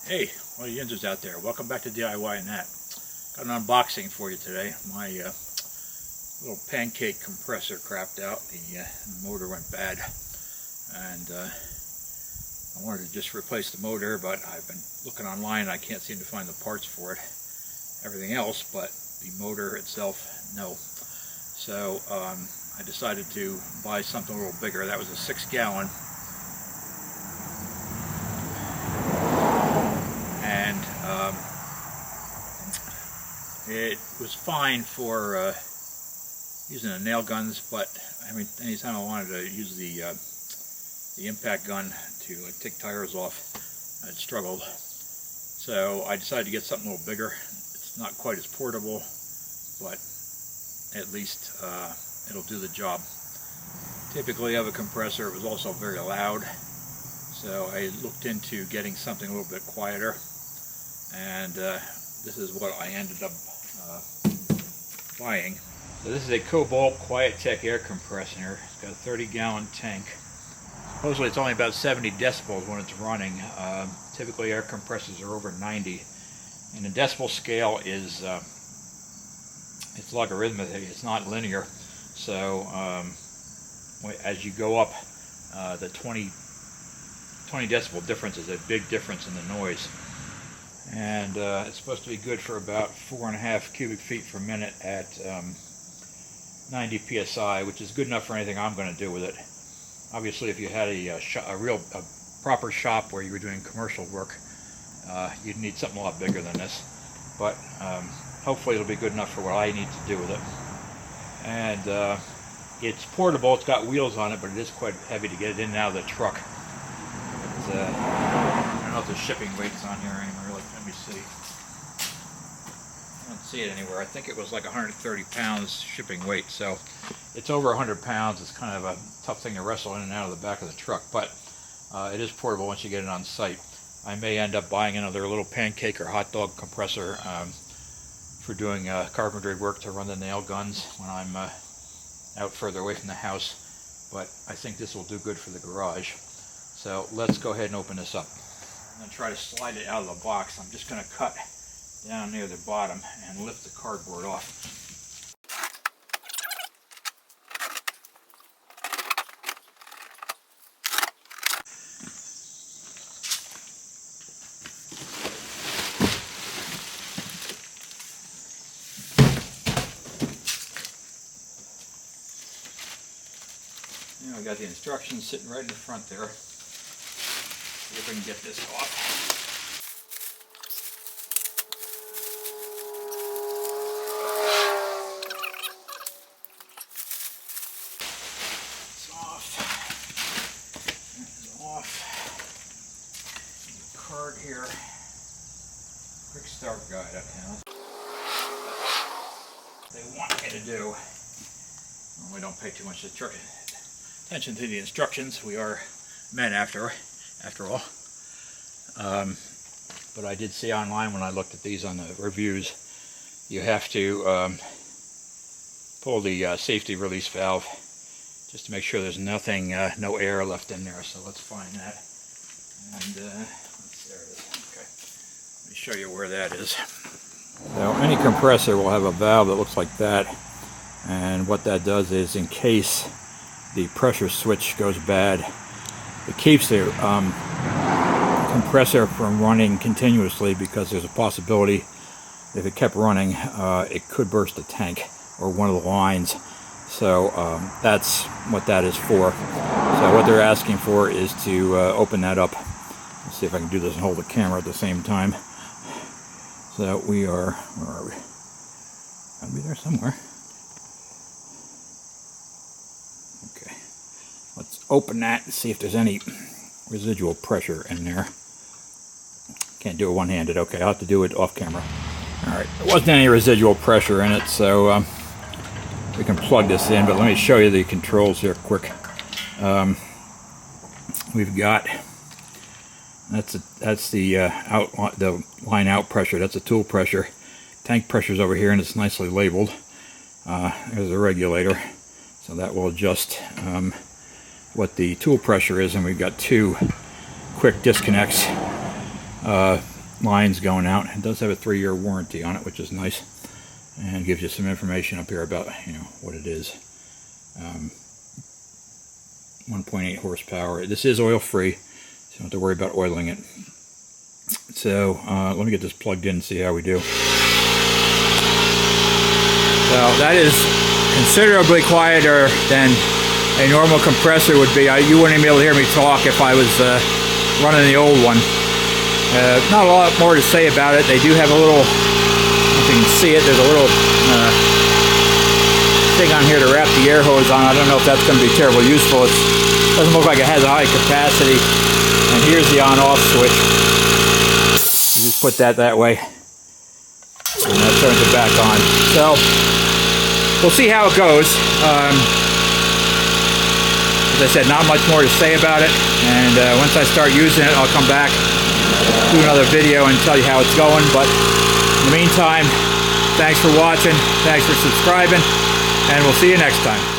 Hey, all you yinzers out there, welcome back to DIY and That. Got an unboxing for you today. My little pancake compressor crapped out. The motor went bad, and I wanted to just replace the motor, but I've been looking online and I can't seem to find the parts for it. Everything else, but the motor itself, no. So I decided to buy something a little bigger. That was a 6-gallon. And it was fine for using the nail guns, but I mean, anytime I wanted to use the impact gun to take tires off, I'd struggled. So I decided to get something a little bigger. It's not quite as portable, but at least it'll do the job. Typically I have a compressor. It was also very loud, so I looked into getting something a little bit quieter, and this is what I ended up buying. So this is a Kobalt Quiet-Tech air compressor. It's got a 30-gallon tank. Supposedly it's only about 70 decibels when it's running. Typically air compressors are over 90, and the decibel scale is it's logarithmic. It's not linear. So as you go up, the 20 decibel difference is a big difference in the noise. And it's supposed to be good for about 4.5 cubic feet per minute at 90 psi, which is good enough for anything I'm going to do with it. Obviously, if you had a proper shop where you were doing commercial work, you'd need something a lot bigger than this. But hopefully it'll be good enough for what I need to do with it. And it's portable. It's got wheels on it, but it is quite heavy to get it in and out of the truck. I don't know if the shipping weight's on here anymore. Let me see. I don't see it anywhere. I think it was like 130 pounds shipping weight, so it's over 100 pounds. It's kind of a tough thing to wrestle in and out of the back of the truck, but it is portable once you get it on site. I may end up buying another little pancake or hot dog compressor for doing carpentry work to run the nail guns when I'm out further away from the house, but I think this will do good for the garage. So let's go ahead and open this up. I'm going to try to slide it out of the box. I'm just going to cut down near the bottom and lift the cardboard off. Now we got the instructions sitting right in the front there. See if we can get this off. It's off. It's off. The card here. Quick start guide. Okay. They want me to do. Well, we don't pay too much attention to the instructions. We are men after all. But I did see online when I looked at these on the reviews, you have to pull the safety release valve just to make sure there's nothing, no air left in there. So let's find that. And there it is. Okay. Let me show you where that is. So any compressor will have a valve that looks like that, and what that does is, in case the pressure switch goes bad, it keeps the compressor from running continuously, because there's a possibility if it kept running it could burst the tank or one of the lines. So that's what that is for. So what they're asking for is to open that up. Let's see if I can do this and hold the camera at the same time. So we are, where are we? Gotta be there somewhere. Okay, let's open that and see if there's any residual pressure in there. Can't do it one-handed. Okay, I'll have to do it off camera. Alright, there wasn't any residual pressure in it, so we can plug this in, but let me show you the controls here quick. We've got, that's the line out pressure. That's the tool pressure. Tank pressure's over here, and it's nicely labeled. There's a regulator, so that will adjust what the tool pressure is, and we've got two quick disconnects. lines going out. It does have a 3-year warranty on it, which is nice, and gives you some information up here about, you know, what it is. 1.8 horsepower. This is oil free, so you don't have to worry about oiling it. So let me get this plugged in and see how we do. So that is considerably quieter than a normal compressor would be. You wouldn't even be able to hear me talk if I was running the old one. Not a lot more to say about it. They do have a little, if you can see it, there's a little thing on here to wrap the air hose on. I don't know if that's going to be terribly useful. It doesn't look like it has a high capacity. And here's the on-off switch. You just put that way, and that turns it back on. So we'll see how it goes. As I said, not much more to say about it, and once I start using it, I'll come back, do another video, and tell you how it's going. But in the meantime, thanks for watching, thanks for subscribing, and we'll see you next time.